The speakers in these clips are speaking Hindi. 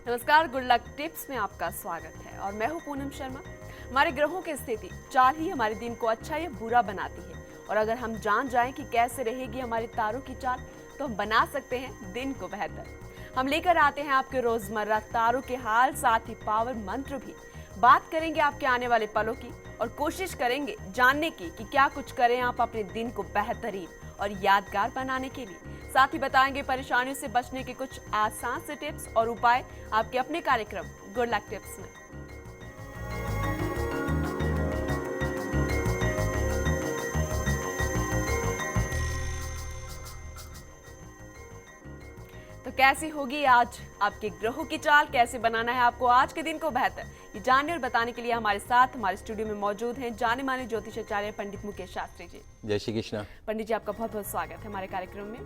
नमस्कार, गुड लक टिप्स में आपका स्वागत है और मैं हूं पूनम शर्मा। हमारे ग्रहों की स्थिति चाल ही हमारे दिन को अच्छा या बुरा बनाती है और अगर हम जान जाएं कि कैसे रहेगी हमारे तारों की चाल तो हम बना सकते हैं दिन को बेहतर। हम लेकर आते हैं आपके रोजमर्रा तारों के हाल, साथ ही पावर मंत्र भी। बात करेंगे आपके आने वाले पलों की और कोशिश करेंगे जानने की कि क्या कुछ करें आप अपने दिन को बेहतरीन और यादगार बनाने के लिए। साथ ही बताएंगे परेशानियों से बचने के कुछ आसान से टिप्स और उपाय आपके अपने कार्यक्रम गुड लक टिप्स में। तो कैसी होगी आज आपके ग्रहों की चाल, कैसे बनाना है आपको आज के दिन को बेहतर, ये जानने और बताने के लिए हमारे साथ हमारे स्टूडियो में मौजूद हैं जाने माने ज्योतिषाचार्य पंडित मुकेश शास्त्री जी। जय श्री कृष्णा। पंडित जी, आपका बहुत बहुत स्वागत है हमारे कार्यक्रम में।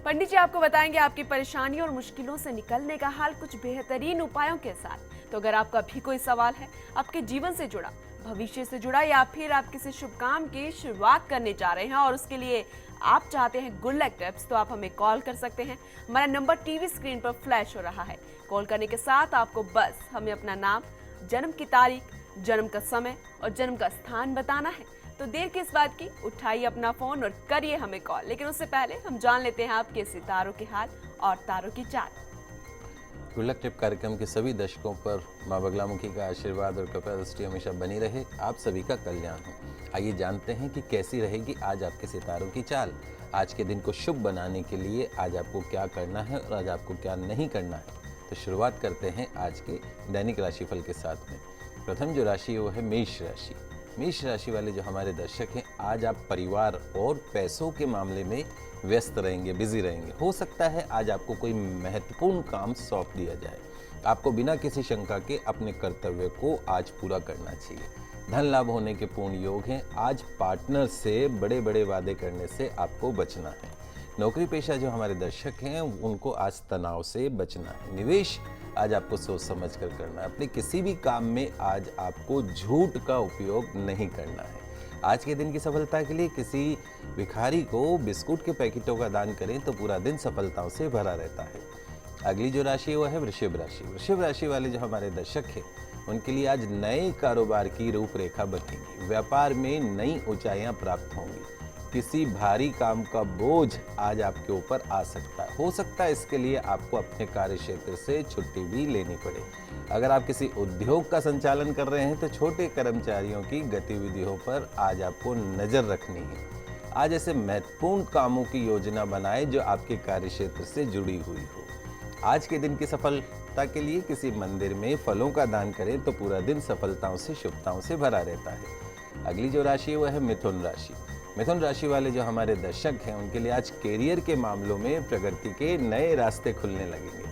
पंडित जी, आपको बताएंगे आपकी परेशानियों और मुश्किलों से निकलने का हाल कुछ बेहतरीन उपायों के साथ। तो अगर आपका भी कोई सवाल है आपके जीवन से जुड़ा, भविष्य से जुड़ा या फिर आप किसी शुभ काम की शुरुआत करने जा रहे हैं और उसके लिए आप चाहते हैं गुड लक टिप्स, तो आप हमें कॉल कर सकते हैं। हमारा नंबर टीवी स्क्रीन पर फ्लैश हो रहा है। कॉल करने के साथ आपको बस हमें अपना नाम, जन्म की तारीख, जन्म का समय और जन्म का स्थान बताना है। तो देर किस बात की, उठाइए अपना फोन और करिए हमें कॉल। लेकिन उससे पहले हम जान लेते हैं आपके सितारों के हाल और तारों की चाल। गुड लक टिप कार्यक्रम के सभी दर्शकों पर माँ बगलामुखी का आशीर्वाद और कृपा दृष्टि हमेशा बनी रहे। आप सभी का कल्याण हो। आइए जानते हैं कि कैसी रहेगी आज आपके सितारों की चाल। आज के दिन को शुभ बनाने के लिए आज आपको क्या करना है और आज आपको क्या नहीं करना है। तो शुरुआत करते हैं आज के दैनिक राशिफल के साथ में। प्रथम जो राशि है वो है मेष राशि। मेष राशि वाले जो हमारे दर्शक हैं, आज आप परिवार और पैसों के मामले में व्यस्त रहेंगे, बिजी रहेंगे। हो सकता है आज आपको कोई महत्वपूर्ण काम सौंप दिया जाए। आपको बिना किसी शंका के अपने कर्तव्य को आज पूरा करना चाहिए। धन लाभ होने के पूर्ण योग हैं। आज पार्टनर से बड़े बड़े वादे करने से आपको बचना है। नौकरी पेशा जो हमारे दर्शक हैं उनको आज तनाव से बचना है। निवेश आज आपको सोच समझ कर करना है। अपने किसी भी काम में आज आपको झूठ का उपयोग नहीं करना है। आज के दिन की सफलता के लिए किसी भिखारी को बिस्कुट के पैकेटों का दान करें तो पूरा दिन सफलताओं से भरा रहता है। अगली जो राशि है वो है वृषभ राशि। वृषभ राशि वाले जो हमारे दर्शक हैं उनके लिए आज नए कारोबार की रूपरेखा बनेगी। व्यापार में नई ऊंचाइयां प्राप्त होंगी। किसी भारी काम का बोझ आज आपके ऊपर आ सकता है। हो सकता है इसके लिए आपको अपने कार्य क्षेत्र से छुट्टी भी लेनी पड़े। अगर आप किसी उद्योग का संचालन कर रहे हैं तो छोटे कर्मचारियों की गतिविधियों पर आज आपको नजर रखनी है। आज ऐसे महत्वपूर्ण कामों की योजना बनाएं जो आपके कार्य क्षेत्र से जुड़ी हुई हो। आज के दिन की सफलता के लिए किसी मंदिर में फलों का दान करें तो पूरा दिन सफलताओं से, शुभताओं से भरा रहता है। अगली जो राशि है वह है मिथुन राशि। मिथुन राशि वाले जो हमारे दर्शक हैं उनके लिए आज कैरियर के मामलों में प्रगति के नए रास्ते खुलने लगेंगे।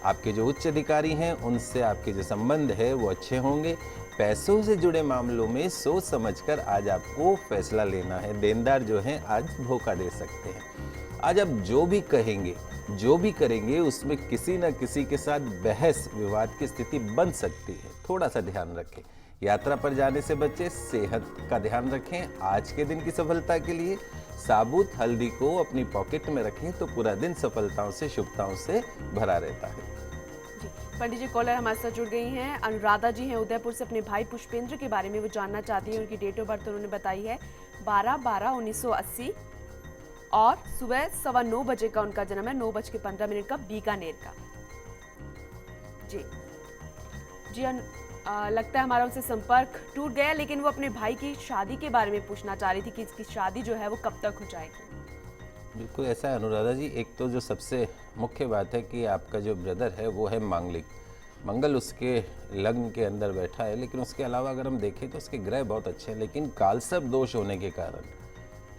आपके जो उच्च अधिकारी हैं उनसे आपके जो संबंध है वो अच्छे होंगे। पैसों से जुड़े मामलों में सोच समझकर आज आपको फैसला लेना है। देनदार जो हैं आज धोखा दे सकते हैं। आज आप जो भी कहेंगे, जो भी करेंगे उसमें किसी न किसी के साथ बहस विवाद की स्थिति बन सकती है। थोड़ा सा ध्यान रखें। यात्रा पर जाने से बचे, सेहत का ध्यान रखें। आज के दिन की सफलता के लिए साबुत हल्दी को अपनी पॉकेट में रखें तो पूरा दिन सफलताओं से, शुभताओं से भरा रहता है। जी पंडित जी, कॉलर हमारे साथ जुड़ गई हैं। अनुराधा जी हैं उदयपुर से। अपने भाई पुष्पेंद्र के बारे में वो जानना चाहती हैं। उनकी डेट ऑफ बर्थ उन्होंने बताई है 12/12/1980 और सुबह 9:15 बजे का उनका जन्म है, 9:15 का, बीकानेर का। जी जी लगता है हमारा उनसे संपर्क टूट गया, लेकिन वो अपने भाई की शादी के बारे में पूछना चाह रही थी कि इसकी शादी जो है वो कब तक हो जाएगी। बिल्कुल ऐसा है अनुराधा जी। एक तो जो सबसे मुख्य बात है कि आपका जो ब्रदर है वो है मांगलिक। मंगल उसके लग्न के अंदर बैठा है, लेकिन उसके अलावा अगर हम देखें तो उसके ग्रह बहुत अच्छे हैं। लेकिन कालसर्प दोष होने के कारण,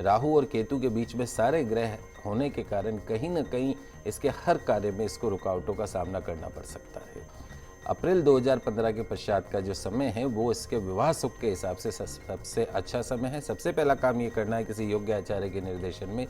राहु और केतु के बीच में सारे ग्रह होने के कारण कहीं ना कहीं इसके हर कार्य में इसको रुकावटों का सामना करना पड़ सकता है। अप्रैल 2015 के पश्चात का जो समय है वो इसके विवाह सुख के हिसाब से सबसे अच्छा समय है। सबसे पहला काम ये करना है किसी योग्य आचार्य के निर्देशन में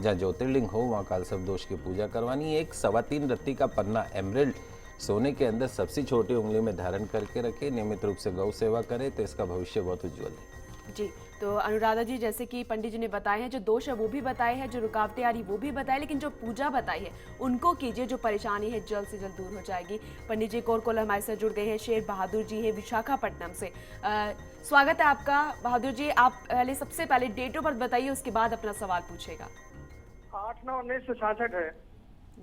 जहाँ ज्योतिर्लिंग हो वहाँ कालसर्प दोष की पूजा करवानी है। एक 3.25 रत्ती का पन्ना एमरल्ड सोने के अंदर सबसे छोटी उंगली में धारण करके रखे। नियमित रूप से गौ सेवा करे तो इसका भविष्य बहुत उज्जवल है। जी तो अनुराधा जी, जैसे कि पंडित जी ने बताए हैं, जो दोष है वो भी बताए हैं, जो रुकावटें आ रही वो भी बताए, लेकिन जो पूजा बताई है उनको कीजिए, जो परेशानी है जल्द से जल्द दूर हो जाएगी। पंडित जी और कॉलर हमारे साथ जुड़ गए हैं, शेर बहादुर जी हैं विशाखापट्टनम से। स्वागत है आपका बहादुर जी। आप सबसे पहले डेट ऑफ बर्थ बताइए, उसके बाद अपना सवाल पूछेगा। 8/9/1966 है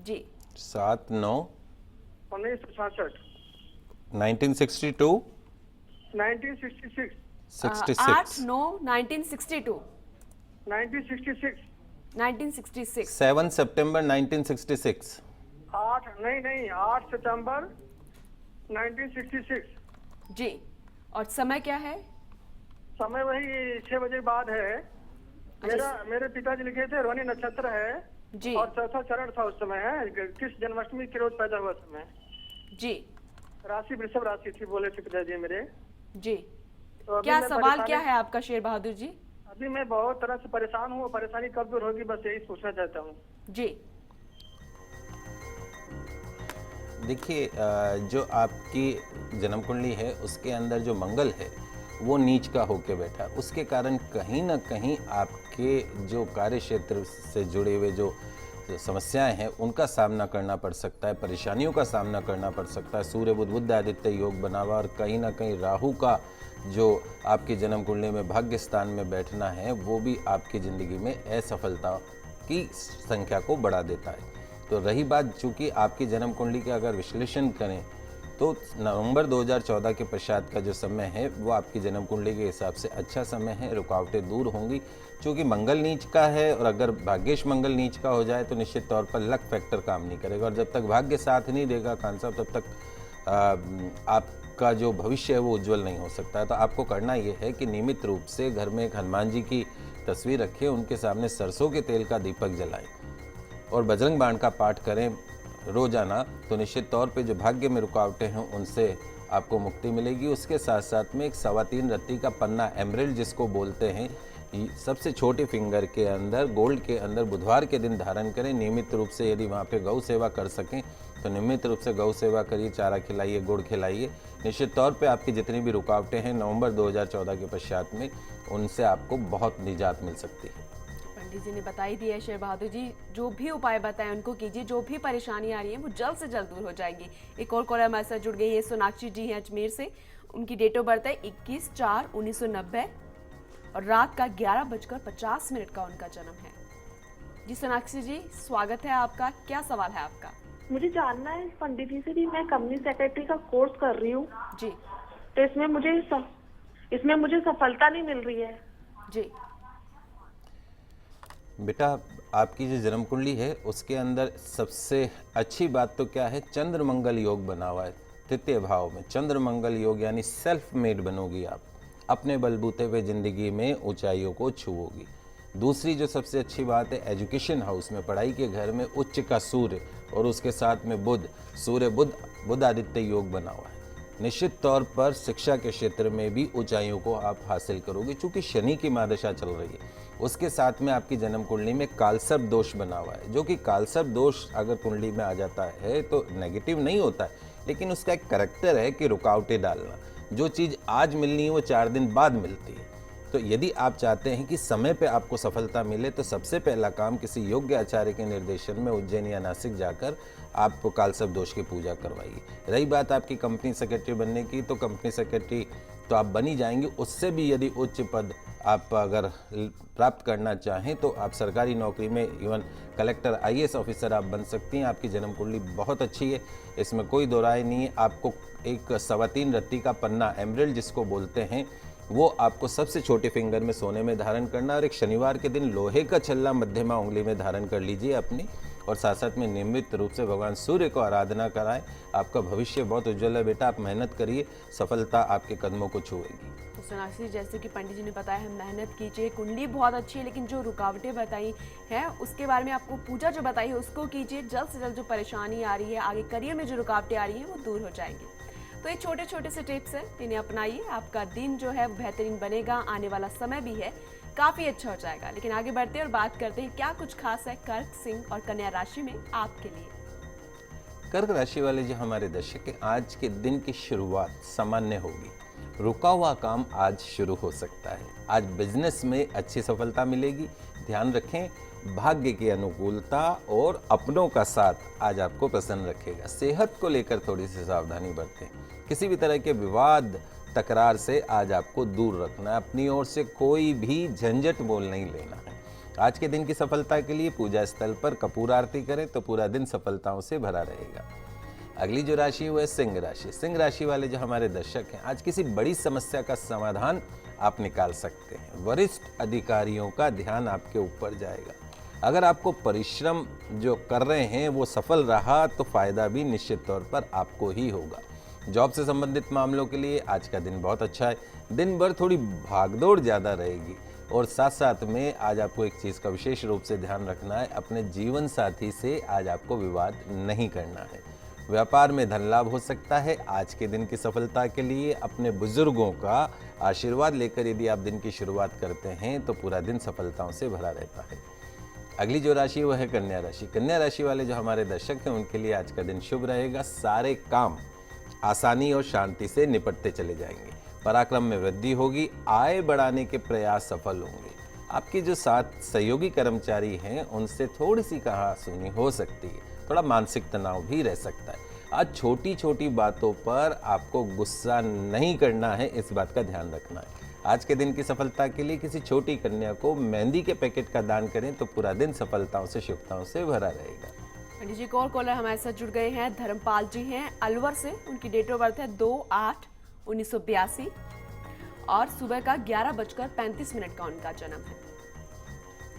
जी। 7/9/1962 1962 8/9/1962 1966 1966 7 सितंबर 1966 8 नहीं 8 सितंबर 1966। जी। और समय क्या है? समय वही 6 बजे बाद है। मेरे पिताजी लिखे थे रोहिणी नक्षत्र है जी। और चौथा चरण था उस समय है। किस जन्माष्टमी के रोज पैदा हुआ समय। जी। राशि वृषभ राशि थी बोले थे पिताजी मेरे। जी। तो अभी क्या मैं सवाल क्या है आपका शेर बहादुर जी? अभी मैं बहुत तरह से परेशान हूँ, परेशानी कब दूर होगी बस यही पूछना चाहता हूँ। जी। देखिए, जो आपकी जन्म कुंडली है उसके अंदर जो मंगल है वो नीच का होके बैठा, उसके कारण कहीं ना कहीं आपके जो कार्य क्षेत्र से जुड़े हुए जो समस्याएं हैं उनका सामना करना पड़ सकता है, परेशानियों का सामना करना पड़ सकता है। सूर्य बुध बुध आदित्य योग बना हुआ और कहीं ना कहीं राहु का जो आपकी जन्म कुंडली में भाग्य स्थान में बैठना है वो भी आपकी ज़िंदगी में असफलता की संख्या को बढ़ा देता है। तो रही बात, चूँकि आपकी जन्म कुंडली का अगर विश्लेषण करें तो नवंबर 2014 के पश्चात का जो समय है वो आपकी जन्म कुंडली के हिसाब से अच्छा समय है, रुकावटें दूर होंगी। चूँकि मंगल नीच का है और अगर भाग्येश मंगल नीच का हो जाए तो निश्चित तौर पर लक फैक्टर काम नहीं करेगा, और जब तक भाग्य साथ नहीं देगा खान साहब तब तक आपका जो भविष्य है वो उज्जवल नहीं हो सकता है। तो आपको करना ये है कि नियमित रूप से घर में एक हनुमान जी की तस्वीर रखें, उनके सामने सरसों के तेल का दीपक जलाएं और बजरंग बाण का पाठ करें रोजाना, तो निश्चित तौर पे जो भाग्य में रुकावटें हैं उनसे आपको मुक्ति मिलेगी। उसके साथ साथ में एक 3.25 रत्ती का पन्ना एमरल्ड जिसको बोलते हैं, सबसे छोटे फिंगर के अंदर गोल्ड के अंदर बुधवार के दिन धारण करें। नियमित रूप से यदि वहाँ पे गौ सेवा कर सकें तो नियमित रूप से गौ सेवा करिए, चारा खिलाइए, गुड़ खिलाइए। निश्चित तौर पे आपकी जितनी भी रुकावटें हैं नवंबर 2014 के पश्चात में उनसे आपको बहुत निजात मिल सकती है। पंडित जी ने बता ही दिया है शेर बहादुर जी, जो भी उपाय बताएं उनको कीजिए, जो भी परेशानी आ रही है वो जल्द से जल्द दूर हो जाएगी। एक और कॉलर हमारे साथ जुड़ गई है, सोनाक्षी जी हैं अजमेर से। उनकी डेट ऑफ बर्थ है 21/4/1990 और रात का 11:50 का उनका जन्म है। जी सोनाक्षी जी, स्वागत है आपका। क्या सवाल है आपका? मुझे जानना है पंडित जी से भी, मैं कंपनी सेक्रेटरी का कोर्स कर रही हूँ जी। तो इसमें मुझे सफलता नहीं मिल रही है जी। बेटा, आपकी जो जन्म कुंडली है उसके अंदर सबसे अच्छी बात तो क्या है, चंद्र मंगल योग बना हुआ है। तृतीय भाव में चंद्र मंगल योग यानी सेल्फ मेड बनोगी आप, अपने बलबूते पे जिंदगी में ऊंचाइयों को छुओगी। दूसरी जो सबसे अच्छी बात है, एजुकेशन हाउस में पढ़ाई के घर में उच्च का सूर्य और उसके साथ में बुध, सूर्य बुध आदित्य योग बना हुआ है। निश्चित तौर पर शिक्षा के क्षेत्र में भी ऊंचाइयों को आप हासिल करोगे, चूंकि शनि की महादशा चल रही है। उसके साथ में आपकी जन्म कुंडली में कालसर्प दोष बना हुआ है, जो कि कालसर्प दोष अगर कुंडली में आ जाता है तो नेगेटिव नहीं होता है, लेकिन उसका एक करैक्टर है कि रुकावटें डालना। जो चीज़ आज मिलनी है वो 4 दिन बाद मिलती है। तो यदि आप चाहते हैं कि समय पे आपको सफलता मिले तो सबसे पहला काम किसी योग्य आचार्य के निर्देशन में उज्जैन या नासिक जाकर आप कालसर्प दोष की पूजा करवाइए। रही बात आपकी कंपनी सेक्रेटरी बनने की, तो कंपनी सेक्रेटरी तो आप बनी जाएंगे, उससे भी यदि उच्च पद आप अगर प्राप्त करना चाहें तो आप सरकारी नौकरी में इवन कलेक्टर IAS ऑफिसर आप बन सकती हैं। आपकी जन्म कुंडली बहुत अच्छी है, इसमें कोई दो राय नहीं है। आपको एक 3.25 रत्ती का पन्ना एमरल्ड जिसको बोलते हैं वो आपको सबसे छोटे फिंगर में सोने में धारण करना, और एक शनिवार के दिन लोहे का छल्ला मध्यमा उंगली में धारण कर लीजिए अपनी, और साथ साथ में नियमित रूप से भगवान सूर्य को आराधना कराएं। आपका भविष्य बहुत उज्जवल है बेटा, आप मेहनत करिए, सफलता आपके कदमों को छुएगी। तो सोनाक्षी, जैसे कि पंडित जी ने बताया है, मेहनत कीजिए, कुंडली बहुत अच्छी है, लेकिन जो रुकावटें बताई हैं उसके बारे में आपको पूजा जो बताई है उसको कीजिए। जल्द से जल्द जो परेशानी आ रही है, आगे करियर में जो रुकावटें आ रही हैं वो दूर हो जाएंगी। तो ये छोटे छोटे से टिप्स हैं, इन्हें अपनाइए, आपका दिन जो है वो बेहतरीन बनेगा, आने वाला समय भी है काफ़ी अच्छा हो जाएगा। लेकिन आगे बढ़ते हैं और बात करते हैं क्या कुछ खास है कर्क, सिंह और कन्या राशि में आपके लिए। कर्क राशि वाले जो हमारे दर्शक हैं, आज के दिन की शुरुआत सामान्य होगी। रुका हुआ काम आज शुरू हो सकता है। आज बिजनेस में अच्छी सफलता मिलेगी। ध्यान रखें, भाग्य की अनुकूलता और अपनों का साथ आज आपको प्रसन्न रखेगा। सेहत को लेकर थोड़ी सी सावधानी बरतें। किसी भी तरह के विवाद तकरार से आज आपको दूर रखना है। अपनी ओर से कोई भी झंझट मोल नहीं लेना है। आज के दिन की सफलता के लिए पूजा स्थल पर कपूर आरती करें तो पूरा दिन सफलताओं से भरा रहेगा। अगली जो राशि वो है सिंह राशि। सिंह राशि वाले जो हमारे दर्शक हैं, आज किसी बड़ी समस्या का समाधान आप निकाल सकते हैं। वरिष्ठ अधिकारियों का ध्यान आपके ऊपर जाएगा। अगर आपको परिश्रम जो कर रहे हैं वो सफल रहा तो फायदा भी निश्चित तौर पर आपको ही होगा। जॉब से संबंधित मामलों के लिए आज का दिन बहुत अच्छा है। दिन भर थोड़ी भागदौड़ ज़्यादा रहेगी और साथ साथ में आज आपको एक चीज़ का विशेष रूप से ध्यान रखना है, अपने जीवन साथी से आज आपको विवाद नहीं करना है। व्यापार में धन लाभ हो सकता है। आज के दिन की सफलता के लिए अपने बुजुर्गों का आशीर्वाद लेकर यदि आप दिन की शुरुआत करते हैं तो पूरा दिन सफलताओं से भरा रहता है। अगली जो राशि वह है कन्या राशि। कन्या राशि वाले जो हमारे दर्शक हैं उनके लिए आज का दिन शुभ रहेगा। सारे काम आसानी और शांति से निपटते चले जाएंगे। पराक्रम में वृद्धि होगी। आय बढ़ाने के प्रयास सफल होंगे। आपके जो साथ सहयोगी कर्मचारी हैं उनसे थोड़ी सी कहासुनी हो सकती है। थोड़ा मानसिक तनाव भी रह सकता है। आज छोटी छोटी बातों पर आपको गुस्सा नहीं करना है, इस बात का ध्यान रखना है। आज के दिन की सफलता के लिए किसी छोटी कन्या को मेहंदी के पैकेट का दान करें तो पूरा दिन सफलताओं से शुभताओं से भरा रहेगा। पंडित जी, एक और कॉलर हमारे साथ जुड़ गए हैं। धर्मपाल जी हैं अलवर से। उनकी डेट ऑफ बर्थ है 2/8/1982 और सुबह का 11:35 का उनका जन्म है।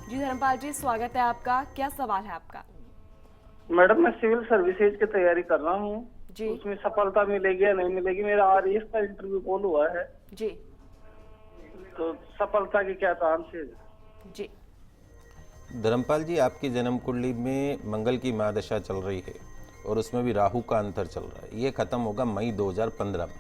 जी धर्मपाल जी, स्वागत है आपका। क्या सवाल है आपका? मैडम, मैं सिविल सर्विसेज की तैयारी कर रहा हूँ जी। उसमें सफलता मिलेगी या नहीं मिलेगी? मेरा RAS का इंटरव्यू कॉल हुआ है जी तो सफलता के क्या चांसेस? जी धर्मपाल जी, आपकी जन्म कुंडली में मंगल की महादशा चल रही है और उसमें भी राहु का अंतर चल रहा है। ये खत्म होगा मई 2015 में।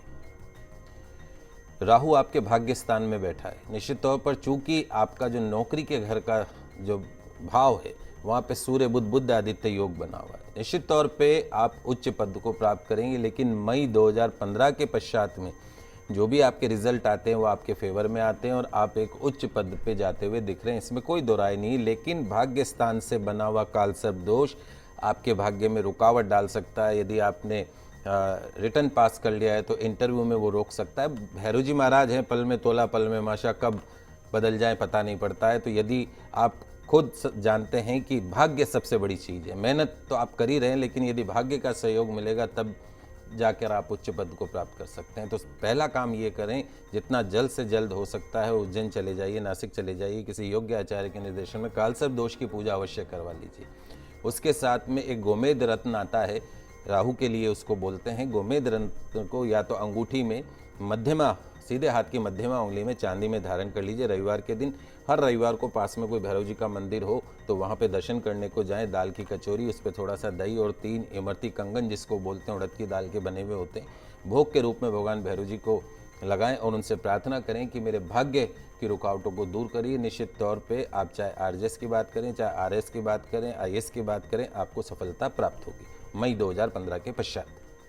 राहु आपके भाग्य स्थान में बैठा है। निश्चित तौर पर चूंकि आपका जो नौकरी के घर का जो भाव है वहाँ पे सूर्य बुध आदित्य योग बना हुआ है। निश्चित तौर पे आप उच्च पद को प्राप्त करेंगे, लेकिन मई 2015 के पश्चात में जो भी आपके रिजल्ट आते हैं वो आपके फेवर में आते हैं और आप एक उच्च पद पे जाते हुए दिख रहे हैं, इसमें कोई दो राय नहीं। लेकिन भाग्य स्थान से बना हुआ कालसर्प दोष आपके भाग्य में रुकावट डाल सकता है। यदि आपने रिटर्न पास कर लिया है तो इंटरव्यू में वो रोक सकता है। भैरव जी महाराज हैं, पल में तोला पल में माशा, कब बदल जाए पता नहीं पड़ता है। तो यदि आप खुद जानते हैं कि भाग्य सबसे बड़ी चीज़ है, मेहनत तो आप कर ही रहे हैं, लेकिन यदि भाग्य का सहयोग मिलेगा तब जाकर आप उच्च पद को प्राप्त कर सकते हैं। तो पहला काम ये करें, जितना जल्द से जल्द हो सकता है उज्जैन चले जाइए, नासिक चले जाइए, किसी योग्य आचार्य के निर्देशन में कालसर्प दोष की पूजा अवश्य करवा लीजिए। उसके साथ में एक गोमेद रत्न आता है, राहु के लिए उसको बोलते हैं। गोमेद रत्न को या तो अंगूठी में मध्यमा, सीधे हाथ की मध्यमा उंगली में चांदी में धारण कर लीजिए। रविवार के दिन, हर रविवार को पास में कोई भैरव जी का मंदिर हो तो वहाँ पे दर्शन करने को जाएं। दाल की कचौरी, उस पर थोड़ा सा दही और 3 इमरती कंगन, जिसको बोलते हैं उड़द की दाल के बने हुए होते हैं, भोग के रूप में भगवान भैरव जी को लगाएं और उनसे प्रार्थना करें कि मेरे भाग्य की रुकावटों को दूर करिए। निश्चित तौर पे आप चाहे RJS की बात करें, चाहे RS की बात करें, IAS की बात करें, आपको सफलता प्राप्त होगी मई 2015 के पश्चात।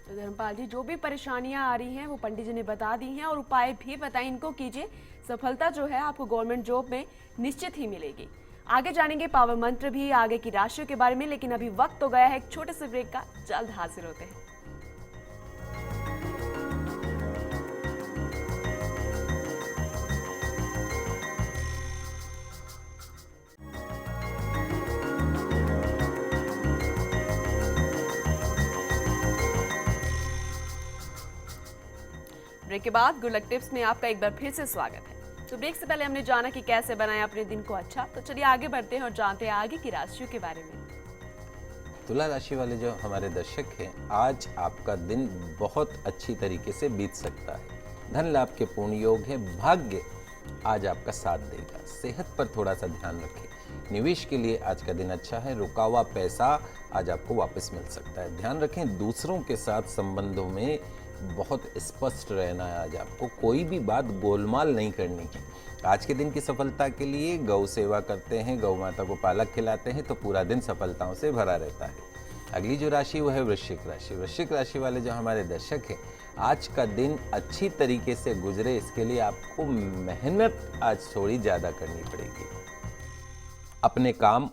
तो धर्मपाल जी, जो भी परेशानियां आ रही हैं वो पंडित जी ने बता दी हैं और उपाय भी बताए, इनको कीजिए। सफलता जो है आपको गवर्नमेंट जॉब में निश्चित ही मिलेगी। आगे जानेंगे पावर मंत्र भी, आगे की राशियों के बारे में, लेकिन अभी वक्त तो गया है एक छोटे से ब्रेक का। जल्द हाजिर होते हैं। ब्रेक के बाद गुड लक टिप्स में आपका एक बार फिर से स्वागत है। तो ब्रेक से पहले हमने जाना कि कैसे बनाएं अपने दिन को अच्छा, तो चलिए आगे बढ़ते हैं और जानते हैं आगे की राशियों के बारे में। तुला राशि वाले जो हमारे दर्शक हैं, आज आपका दिन बहुत अच्छी तरीके से बीत सकता है। धन लाभ के पूर्ण योग है। भाग्य आज आपका साथ देगा। सेहत पर थोड़ा सा ध्यान रखें। निवेश के लिए आज का दिन अच्छा है। रुका हुआ पैसा आज आपको वापस मिल सकता है। ध्यान रखें, दूसरों के साथ संबंधों में बहुत स्पष्ट रहना है। आज आपको कोई भी बात गोलमाल नहीं करनी है। आज के दिन की सफलता के लिए गौ सेवा करते हैं, गौ माता को पालक खिलाते हैं तो पूरा दिन सफलताओं से भरा रहता है। अगली जो राशि वो है वृश्चिक राशि। वृश्चिक राशि वाले जो हमारे दर्शक हैं, आज का दिन अच्छी तरीके से गुजरे, इसके लिए आपको मेहनत आज थोड़ी ज़्यादा करनी पड़ेगी। अपने काम,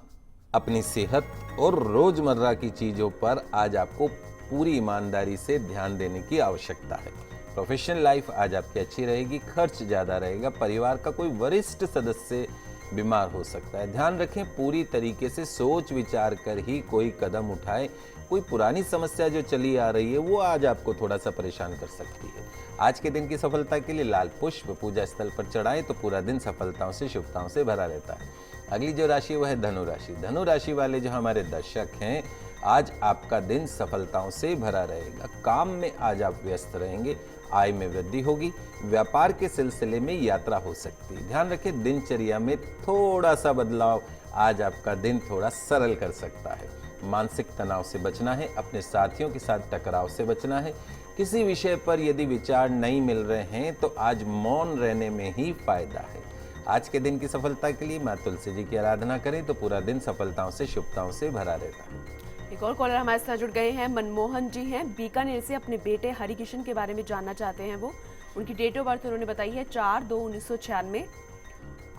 अपनी सेहत और रोज़मर्रा की चीज़ों पर आज आपको पूरी ईमानदारी से ध्यान देने की आवश्यकता है। प्रोफेशनल लाइफ आज आपकी अच्छी रहेगी, खर्च ज़्यादा रहेगा, परिवार का कोई वरिष्ठ सदस्य बीमार हो सकता है। ध्यान रखें, पूरी तरीके से सोच विचार कर ही कोई कदम उठाएं। कोई पुरानी समस्या जो चली आ रही है वो आज आपको थोड़ा सा परेशान कर सकती है। आज के दिन की सफलता के लिए लाल पुष्प पूजा स्थल पर चढ़ाएं तो पूरा दिन सफलताओं से, शुभताओं से भरा रहता है। अगली जो राशि वो है धनु राशि। धनु राशि वाले जो हमारे दर्शक हैं, आज आपका दिन सफलताओं से भरा रहेगा। काम में आज आप व्यस्त रहेंगे, आय में वृद्धि होगी, व्यापार के सिलसिले में यात्रा हो सकती है। ध्यान रखें, दिनचर्या में थोड़ा सा बदलाव आज आपका दिन थोड़ा सरल कर सकता है। मानसिक तनाव से बचना है, अपने साथियों के साथ टकराव से बचना है। किसी विषय पर यदि विचार नहीं मिल रहे हैं तो आज मौन रहने में ही फायदा है। आज के दिन की सफलता के लिए मां तुलसी जी की आराधना करें तो पूरा दिन सफलताओं से, शुभताओं से भरा रहता है। एक और कॉलर हमारे साथ जुड़ गए हैं, मनमोहन जी हैं, बीकानेर से। अपने बेटे हरिकिशन के बारे में जानना चाहते हैं वो। उनकी डेट ऑफ बर्थ उन्होंने बताई है 4/2/1996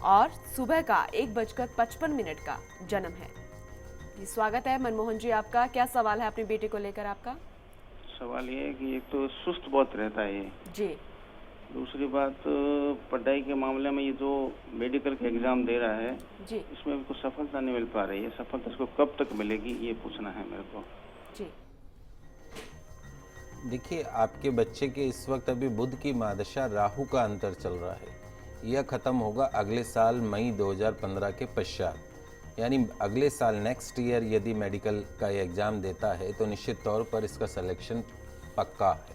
और सुबह का 1:55 का जन्म है। जी स्वागत है मनमोहन जी आपका। क्या सवाल है अपने बेटे को लेकर आपका? सवाल ये है कि एक तो सुस्त बहुत रहता है ये, जी। दूसरी बात पढ़ाई के मामले में ये जो मेडिकल का एग्जाम दे रहा है जी इसमें उसको सफलता नहीं मिल पा रही है। सफलता उसको कब तक मिलेगी ये पूछना है मेरे को। जी देखिए, आपके बच्चे के इस वक्त अभी बुध की महादशा राहु का अंतर चल रहा है। यह खत्म होगा अगले साल मई 2015 के पश्चात, यानी अगले साल नेक्स्ट ईयर यदि मेडिकल का एग्ज़ाम देता है तो निश्चित तौर पर इसका सिलेक्शन पक्का है।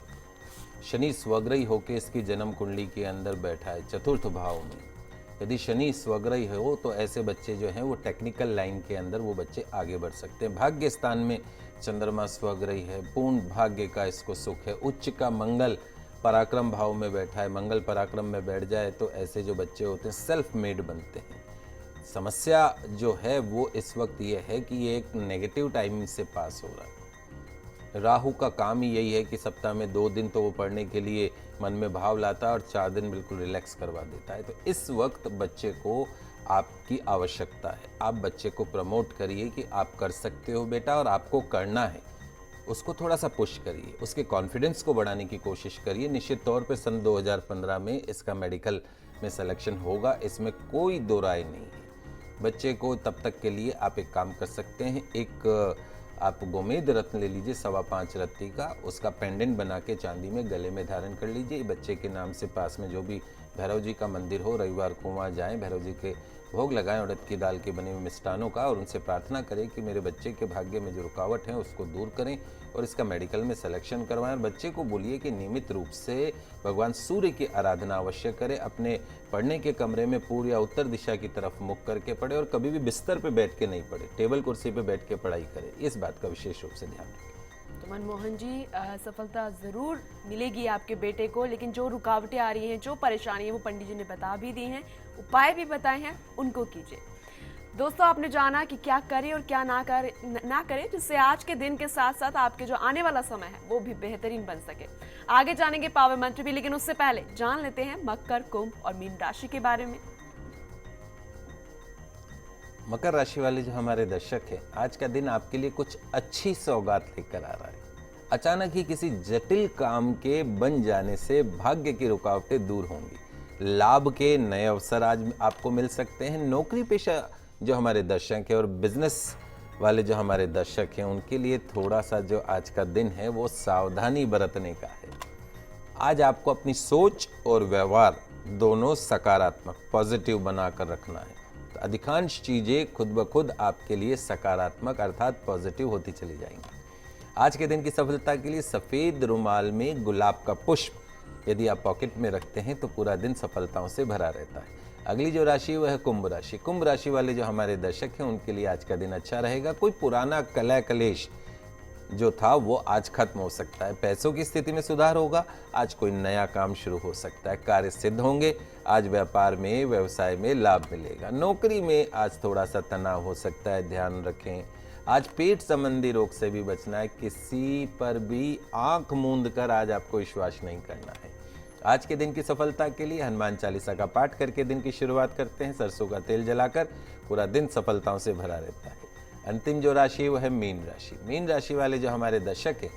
शनि स्वग्रही होकर इसकी जन्म कुंडली के अंदर बैठा है चतुर्थ भाव में। यदि शनि स्वग्रही हो तो ऐसे बच्चे जो हैं वो टेक्निकल लाइन के अंदर वो बच्चे आगे बढ़ सकते हैं। भाग्य स्थान में चंद्रमा स्वग्रही है, पूर्ण भाग्य का इसको सुख है। उच्च का मंगल पराक्रम भाव में बैठा है, मंगल पराक्रम में बैठ जाए तो ऐसे जो बच्चे होते हैं सेल्फ मेड बनते हैं। समस्या जो है वो इस वक्त ये है कि ये एक नेगेटिव टाइमिंग से पास हो रहा है। राहु का काम ही यही है कि सप्ताह में 2 दिन तो वो पढ़ने के लिए मन में भाव लाता है और 4 दिन बिल्कुल रिलैक्स करवा देता है। तो इस वक्त बच्चे को आपकी आवश्यकता है। आप बच्चे को प्रमोट करिए कि आप कर सकते हो बेटा और आपको करना है। उसको थोड़ा सा पुश करिए, उसके कॉन्फिडेंस को बढ़ाने की कोशिश करिए। निश्चित तौर पे सन 2015 में इसका मेडिकल में सिलेक्शन होगा, इसमें कोई दो राय नहीं है। बच्चे को तब तक के लिए आप एक काम कर सकते हैं, एक आप गोमेद रत्न ले लीजिए 5.25 रत्ती का, उसका पेंडेंट बना के चांदी में गले में धारण कर लीजिए। बच्चे के नाम से पास में जो भी भैरव जी का मंदिर हो, रविवार को वहाँ जाएं, भैरव जी के भोग लगाएं उड़द की दाल के बने हुए मिष्टानों का, और उनसे प्रार्थना करें कि मेरे बच्चे के भाग्य में जो रुकावट है उसको दूर करें और इसका मेडिकल में सिलेक्शन करवाएं। और बच्चे को बोलिए कि नियमित रूप से भगवान सूर्य की आराधना अवश्य करें। अपने पढ़ने के कमरे में पूर्व या उत्तर दिशा की तरफ मुख करके पढ़े और कभी भी बिस्तर पर बैठ के नहीं पढ़े, टेबल कुर्सी पर बैठ के पढ़ाई करें। इस बात का विशेष रूप से ध्यान रखें। तो मनमोहन जी, सफलता ज़रूर मिलेगी आपके बेटे को, लेकिन जो रुकावटें आ रही हैं, जो परेशानी है, वो पंडित जी ने बता भी दी हैं, उपाय भी बताए हैं, उनको कीजिए। दोस्तों, आपने जाना कि क्या करें और क्या ना करें जिससे आज के दिन के साथ साथ आपके जो आने वाला समय है वो भी बेहतरीन बन सके। आगे जानेंगे पावर मंत्र भी, लेकिन उससे पहले जान लेते हैं मकर, कुंभ और मीन राशि के बारे में। मकर राशि वाले जो हमारे दर्शक हैं, आज का दिन आपके लिए कुछ अच्छी सौगात लेकर आ रहा है। अचानक ही किसी जटिल काम के बन जाने से भाग्य की रुकावटें दूर होंगी। लाभ के नए अवसर आज आपको मिल सकते हैं। नौकरी पेशा जो हमारे दर्शक हैं और बिजनेस वाले जो हमारे दर्शक हैं, उनके लिए थोड़ा सा जो आज का दिन है वो सावधानी बरतने का है। आज आपको अपनी सोच और व्यवहार दोनों सकारात्मक, पॉजिटिव बनाकर रखना है। तो अधिकांश चीजें खुद ब खुद आपके लिए सकारात्मक अर्थात पॉजिटिव होती चली जाएंगी। आज के दिन की सफलता के लिए सफेद रुमाल में गुलाब का पुष्प यदि आप पॉकेट में रखते हैं तो पूरा दिन सफलताओं से भरा रहता है। अगली जो राशि वह है कुंभ राशि। कुंभ राशि वाले जो हमारे दर्शक हैं, उनके लिए आज का दिन अच्छा रहेगा। कोई पुराना कलह कलेश जो था वो आज खत्म हो सकता है। पैसों की स्थिति में सुधार होगा। आज कोई नया काम शुरू हो सकता है, कार्य सिद्ध होंगे। आज व्यापार में, व्यवसाय में लाभ मिलेगा। नौकरी में आज थोड़ा सा तनाव हो सकता है, ध्यान रखें। आज पेट संबंधी रोग से भी बचना है। किसी पर भी आंख मूंद कर आज आपको विश्वास नहीं करना है। आज के दिन की सफलता के लिए हनुमान चालीसा का पाठ करके दिन की शुरुआत करते हैं। सरसों का तेल जलाकर पूरा दिन सफलताओं से भरा रहता है। अंतिम जो राशि है वो है मीन राशि। मीन राशि वाले जो हमारे दर्शक है,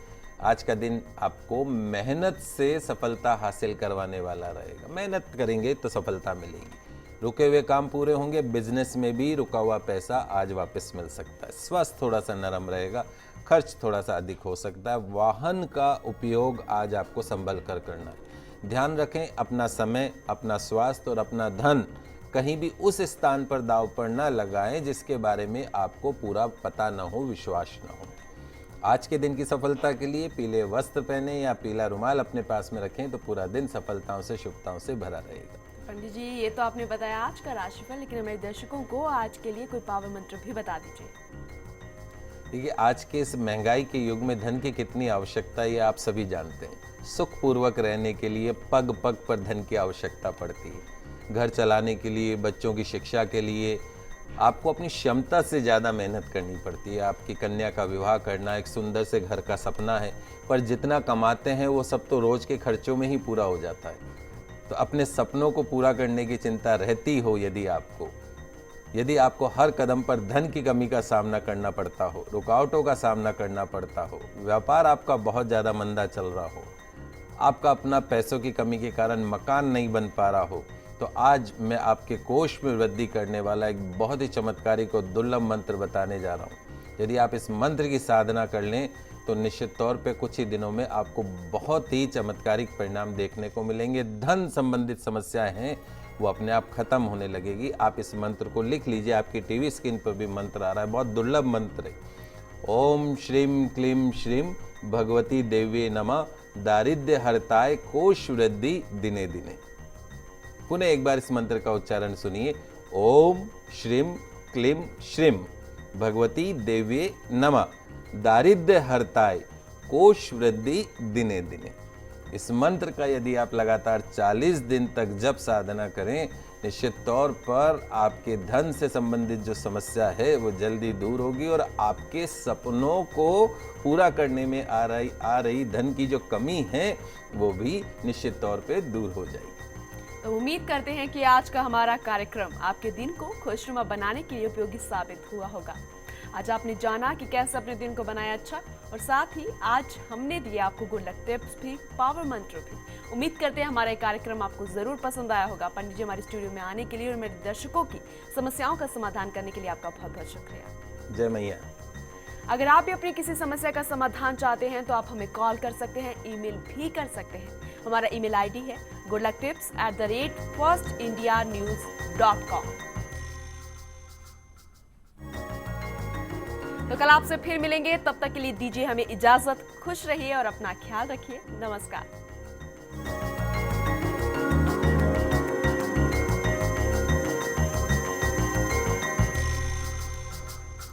आज का दिन आपको मेहनत से सफलता हासिल करवाने वाला रहेगा। मेहनत करेंगे तो सफलता मिलेगी। रुके हुए काम पूरे होंगे। बिजनेस में भी रुका हुआ पैसा आज वापस मिल सकता है। स्वास्थ्य थोड़ा सा नरम रहेगा। खर्च थोड़ा सा अधिक हो सकता है। वाहन का उपयोग आज आपको संभल कर करना है। ध्यान रखें, अपना समय, अपना स्वास्थ्य और अपना धन कहीं भी उस स्थान पर दांव पर न लगाएं जिसके बारे में आपको पूरा पता न हो, विश्वास न हो। आज के दिन की सफलता के लिए पीले वस्त्र पहने या पीला रुमाल अपने पास में रखें तो पूरा दिन सफलताओं से, शुभताओं से भरा रहेगा। पंडित जी, ये तो आपने बताया आज का राशिफल, लेकिन हमारे दर्शकों को आज के लिए कोई पावर मंत्र भी बता दीजिए। देखिए, आज के इस महंगाई के युग में धन की कितनी आवश्यकता है ये आप सभी जानते हैं। सुखपूर्वक रहने के लिए पग पग पर धन की आवश्यकता पड़ती है। घर चलाने के लिए, बच्चों की शिक्षा के लिए आपको अपनी क्षमता से ज़्यादा मेहनत करनी पड़ती है। आपकी कन्या का विवाह करना एक सुंदर से घर का सपना है, पर जितना कमाते हैं वो सब तो रोज के खर्चों में ही पूरा हो जाता है। तो अपने सपनों को पूरा करने की चिंता रहती हो, यदि आपको हर कदम पर धन की कमी का सामना करना पड़ता हो, रुकावटों का सामना करना पड़ता हो, व्यापार आपका बहुत ज़्यादा मंदा चल रहा हो, आपका अपना पैसों की कमी के कारण मकान नहीं बन पा रहा हो, तो आज मैं आपके कोष में वृद्धि करने वाला एक बहुत ही चमत्कारिक और दुर्लभ मंत्र बताने जा रहा हूँ। यदि आप इस मंत्र की साधना कर लें तो निश्चित तौर पे कुछ ही दिनों में आपको बहुत ही चमत्कारिक परिणाम देखने को मिलेंगे। धन संबंधित समस्याएं हैं वो अपने आप खत्म होने लगेगी। आप इस मंत्र को लिख लीजिए, आपकी टीवी स्क्रीन पर भी मंत्र आ रहा है, बहुत दुर्लभ मंत्र है। ओम श्रीम क्लीम श्रीम भगवती देव्ये नमः, दारिद्र्य हरताय कोश वृद्धि दिने दिने। पुनः एक बार इस मंत्र का उच्चारण सुनिए। ओम श्रीम क्लीम श्रीम भगवती देव्ये नमः, दारिद्र्य हरताय कोश वृद्धि दिने दिने। इस मंत्र का यदि आप लगातार 40 दिन तक जप साधना करें, निश्चित तौर पर आपके धन से संबंधित जो समस्या है वो जल्दी दूर होगी और आपके सपनों को पूरा करने में आ रही धन की जो कमी है वो भी निश्चित तौर पे दूर हो जाएगी। तो उम्मीद करते हैं कि आज का हमारा कार्यक्रम आपके दिन को खुशनुमा बनाने के लिए उपयोगी साबित हुआ होगा। आज आपने जाना कि कैसे अपने दिन को बनाया अच्छा, और साथ ही आज हमने दिए आपको गुड लक टिप्स भी, पावर मंत्र भी। उम्मीद करते हैं हमारा ये कार्यक्रम आपको जरूर पसंद आया होगा। पंडित जी हमारे स्टूडियो में आने के लिए और मेरे दर्शकों की समस्याओं का समाधान करने के लिए आपका बहुत बहुत शुक्रिया। जय मैया। अगर आप भी अपनी किसी समस्या का समाधान चाहते हैं तो आप हमें कॉल कर सकते हैं, ईमेल भी कर सकते हैं। हमारा ईमेल आईडी है goodlucktips@firstindianews.com। तो कल आपसे फिर मिलेंगे, तब तक के लिए दीजिए हमें इजाजत। खुश रहिए और अपना ख्याल रखिए। नमस्कार।